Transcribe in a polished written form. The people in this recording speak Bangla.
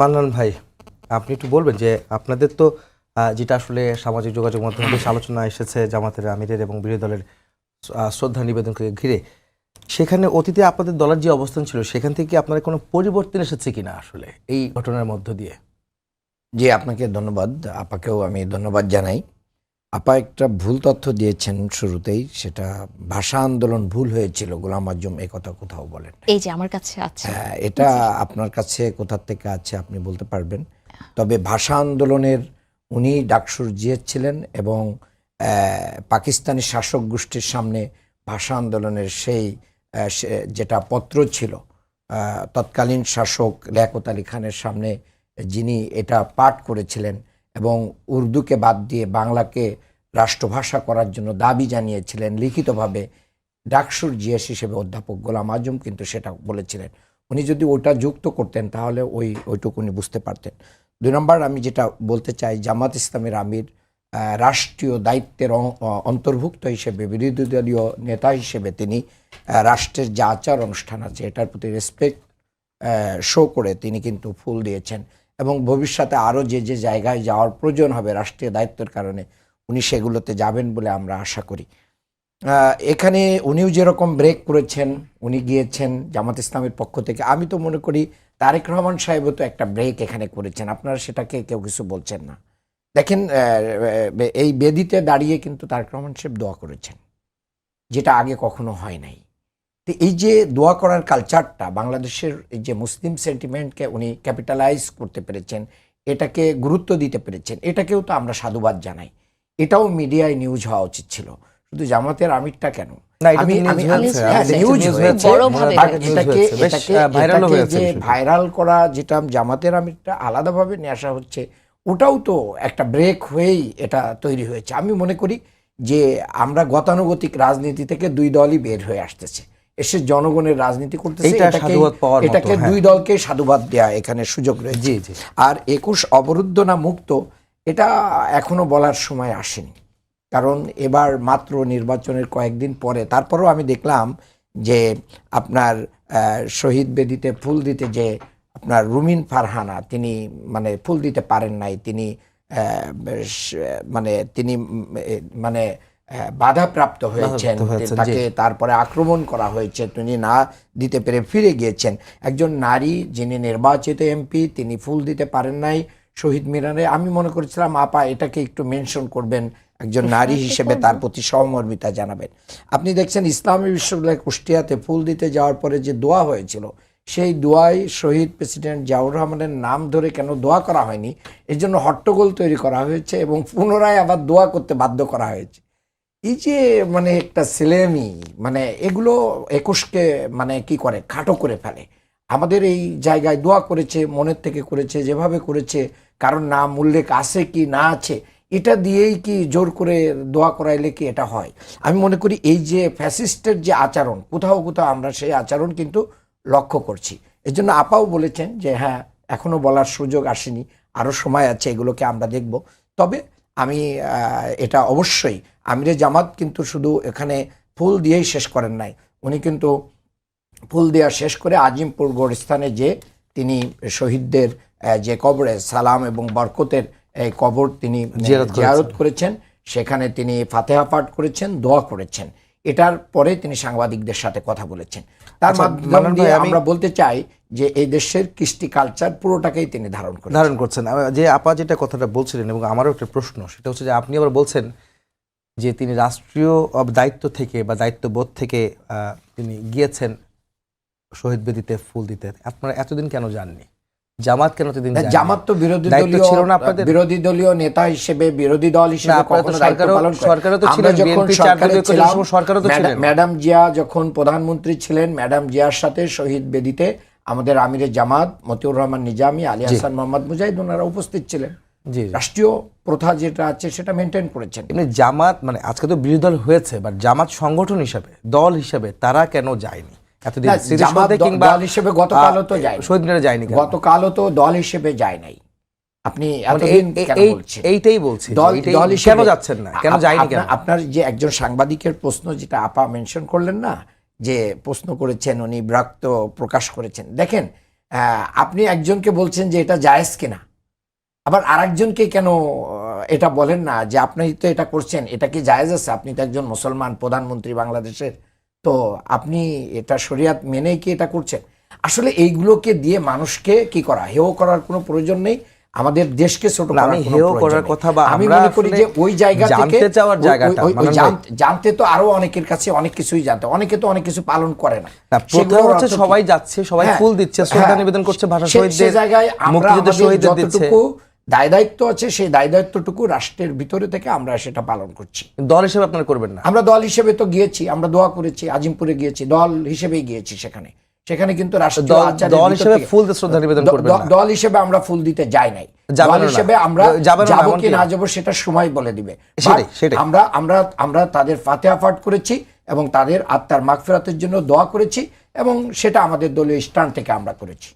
মান্নান ভাই, আপনি একটু বলবেন যে আপনাদের তো যেটা আসলে সামাজিক যোগাযোগ মাধ্যমে বেশ আলোচনা এসেছে জামাতের আমিরের এবং বিরোধী দলের শ্রদ্ধা নিবেদনকে ঘিরে, সেখানে অতীতে আপনাদের দলের যে অবস্থান ছিল সেখান থেকে আপনার কোনো পরিবর্তন এসেছে কিনা আসলে এই ঘটনার মধ্য দিয়ে? জি, আপনাকে ধন্যবাদ। আপাকেও আমি ধন্যবাদ জানাই। আপা একটা ভুল তথ্য দিয়েছেন শুরুতেই, সেটা ভাষা আন্দোলন ভুল হয়েছিল, গোলাম আযম এ কথা কোথাও বলেন নাই। এই যে আমার কাছে আছে। এটা আপনার কাছে কোথা থেকে আছে আপনি বলতে পারবেন। তবে ভাষা আন্দোলনের উনি ডাকসুর জিএস ছিলেন এবং পাকিস্তানি শাসক গোষ্ঠীর সামনে ভাষা আন্দোলনের সেই যেটা পত্র ছিল, তৎকালীন শাসক লিয়াকত আলী খানের সামনে যিনি এটা পাঠ করেছিলেন এবং উর্দুকে বাদ দিয়ে বাংলাকে রাষ্ট্রভাষা করার জন্য দাবি জানিয়েছিলেন লিখিতভাবে, ডাকসুর জিএস হিসেবে অধ্যাপক গোলাম আযম কিন্তু সেটা বলেছিলেন। উনি যদি ওটা যুক্ত করতেন তাহলে ওইটুকু উনি বুঝতে পারতেন। 2 নম্বর, আমি যেটা বলতে চাই, জামাত ইসলামের আমির রাষ্ট্রীয় দায়িত্বের অন্তর্ভুক্ত হিসেবে, বিরোধী দলীয় নেতা হিসেবে তিনি রাষ্ট্রের যে আচার অনুষ্ঠান আছে এটার প্রতি রেসপেক্ট শো করে তিনি কিন্তু ফুল দিয়েছেন এবং ভবিষ্যতে আরও যে যে জায়গায় যাওয়ার প্রয়োজন হবে রাষ্ট্রীয় দায়িত্বের কারণে উনি সেগুলোতে যাবেন বলে আমরা আশা করি। এখানে উনিও যেরকম ব্রেক করেছেন, উনি গিয়েছেন জামাত ইসলামের পক্ষ থেকে। আমি তো মনে করি তারেক রহমান সাহেবও তো একটা ব্রেক এখানে করেছেন, আপনারা সেটাকে কেউ কিছু বলছেন না। দেখেন, এই বেদিতে দাঁড়িয়ে কিন্তু তারেক রহমান সাহেব দোয়া করেছেন, যেটা আগে কখনো হয় নাই। তো এই যে দোয়া করার কালচারটা, বাংলাদেশের এই যে মুসলিম সেন্টিমেন্টকে উনি ক্যাপিটালাইজ করতে পেরেছেন, এটাকে গুরুত্ব দিতে পেরেছেন, এটাকেও তো আমরা সাধুবাদ জানাই। এটাও মিডিয়ায় নিউজ হওয়া উচিত ছিল, শুধু জামাতের আমিরটা কেন। ভাইরাল করা যেটা জামাতের আমিরটা আলাদাভাবে নিয়ে আসা হচ্ছে, ওটাও তো একটা ব্রেক হয়েই এটা তৈরি হয়েছে। আমি মনে করি যে আমরা গতানুগতিক রাজনীতি থেকে দুই দলই বের হয়ে আসতেছে, এসে জনগণের রাজনীতি করতেছে, এটাকে দুই দলকে সাধুবাদ দেয়া এখানে সুযোগ রয়েছে। আর 21 অবরুদ্ধ না মুক্ত, এটা এখনো বলার সময় আসেনি, কারণ এবার মাত্র নির্বাচনের কয়েকদিন পরে। তারপরেও আমি দেখলাম যে আপনার শহীদ বেদিতে ফুল দিতে যে আপনার রুমিন ফারহানা, তিনি মানে ফুল দিতে পারেন নাই, তিনি মানে বাধাপ্রাপ্ত হয়েছেন, তাকে তারপরে আক্রমণ করা হয়েছে, তিনি না দিতে পেরে ফিরে গিয়েছেন। একজন নারী যিনি নির্বাচিত এমপি, তিনি ফুল দিতে পারেন নাই শহীদ মিনারে। আমি মনে করেছিলাম আপা এটাকে একটু মেনশন করবেন, একজন নারী হিসেবে তার প্রতি সহমর্মিতা জানাবেন। আপনি দেখছেন ইসলামী বিশ্ববিদ্যালয় কুষ্টিয়াতে ফুল দিতে যাওয়ার পরে যে দোয়া হয়েছিল, সেই দোয়ায় শহীদ প্রেসিডেন্ট জিয়াউর রহমানের নাম ধরে কেন দোয়া করা হয়নি, এর জন্য হট্টগোল তৈরি করা হয়েছে এবং পুনরায় আবার দোয়া করতে বাধ্য করা হয়েছে। এই যে মানে একটা ছেলেমি, মানে এগুলো 21কে মানে কি করে খাটো করে ফেলে। আমাদের এই জায়গায় দোয়া করেছে, মনের থেকে করেছে, যেভাবে করেছে, কারণ নাম উল্লেখ আছে কি না আছে এটা দিয়েই কি জোর করে দোয়া করাইলে কি এটা হয়? আমি মনে করি এই যে ফ্যাসিস্টের যে আচরণ, কোথাও কোথাও আমরা সেই আচরণ কিন্তু লক্ষ্য করছি। এই জন্য আপাও বলেছেন যে হ্যাঁ, এখনো বলার সুযোগ আসেনি, আরও সময় আছে, এগুলোকে আমরা দেখব। তবে আমি এটা অবশ্যই, আমিরে জামাত কিন্তু শুধু এখানে ফুল দিয়েই শেষ করেন নাই, উনি কিন্তু ফুল দেওয়া শেষ করে আজিমপুর গোরস্থানে যে তিনি শহীদদের যে কবরে সালাম এবং বরকতের এই কবর তিনি জিয়ারত করেছেন, সেখানে তিনি ফাতেহা পাঠ করেছেন, দোয়া করেছেন। এটার পরে তিনি সাংবাদিকদের সাথে কথা বলেছেন। তার মাধ্যমে আমরা বলতে চাই যে এই দেশের কৃষ্টি কালচার পুরোটাকেই তিনি ধারণ করছেন। যে আপা যেটা কথাটা বলছিলেন, এবং আমারও একটা প্রশ্ন, সেটা হচ্ছে যে আপনি আবার বলছেন যে তিনি রাষ্ট্রীয় দায়িত্ব থেকে বা দায়িত্ববোধ থেকে তিনি গিয়েছেন শহীদ বেদিতে ফুল দিতে। আপনারা এতদিন কেন যাননি? জামাত কেন এতদিন? জামাত তো বিরোধী দলীয় নেতা হিসেবে, বিরোধী দল হিসেবে কখনো দায়িত্ব পালন করে। ম্যাডাম জিয়া যখন প্রধানমন্ত্রী ছিলেন, ম্যাডাম জিয়ার সাথে শহীদ বেদিতে আমাদের আমিরে জামাত মতিউর রহমান নিজামী, আলী হাসান মোহাম্মদ মুজাহিদ, ওনারা উপস্থিত ছিলেন। রাষ্ট্রীয় প্রথা যেটা আছে সেটা মেনটেন করেছেন। জামাত মানে আজকে তো বিরোধী দল হয়েছে, বাট জামাত সংগঠন হিসাবে, দল হিসাবে তারা কেন যায়নি? গতকালও তো দল হিসেবে যায় নাই। আপনি এইটাই বলছি, কেন যাচ্ছেন না, কেন যায়নি? আপনার যে একজন সাংবাদিকের প্রশ্ন, যেটা আপা মেনশন করলেন না, যে প্রশ্ন করেছেন, উনি বিরক্ত প্রকাশ করেছেন। দেখেন, আপনি একজনকে বলছেন যে এটা জায়েজ কিনা, আবার আরেকজনকে কেন এটা বলেন না যে আপনি তো এটা করছেন, এটা কি জায়েজ আছে? আপনি তো একজন মুসলমান প্রধানমন্ত্রী বাংলাদেশের, তো আপনি এটা শরিয়াত মেনেই কি এটা করছেন? আসলে এইগুলোকে দিয়ে মানুষকে কি করা, হেয় করার কোনো প্রয়োজন নেই, আমাদের দেশকে ছোট করার কোনো হেয় প্রয়োজন করার নেই। কথা বা আমি আমরা মনে করি যে ওই জায়গা থেকে জানতে চাওয়ার জায়গাটা জানতে তো আরো অনেকের কাছে অনেক কিছুই জানতে, অনেকে তো অনেক কিছু পালন করে না। প্রথম হচ্ছে সবাই যাচ্ছে, সবাই ফুল দিচ্ছে, শ্রদ্ধা নিবেদন করছে ভাষা শহীদদের, জায়গায় আমরা মুক্তিযুদ্ধ শহীদদের দিচ্ছে। যতটুকু দায় দায়িত্ব আছে সেই দায় দায়িত্বটুকু রাষ্ট্রের ভিতরে থেকে আমরা সেটা পালন করছি। দল হিসেবে আপনারা করবেন না? আমরা দল হিসেবে তো গিয়েছি, আমরা দোয়া করেছি, আজিমপুরে গিয়েছি, দল হিসেবেই গিয়েছি সেখানে কিন্তু রাষ্ট্রীয় আচারের দল হিসেবে ভিতর ফুল দিয়ে শ্রদ্ধা নিবেদন থেকে করবেন না? দল হিসেবে আমরা ফুল দিতে যাই নাই। দল হিসেবে আমরা যাবো কি না যাবো সেটা সময় বলে দিবে। আমরা তাদের ফাতিহা পাঠ করেছি এবং তাদের আত্মার মাগফিরাতের জন্য দোয়া করেছি এবং সেটা আমাদের দলীয় স্ট্যান্ড থেকে আমরা করেছি।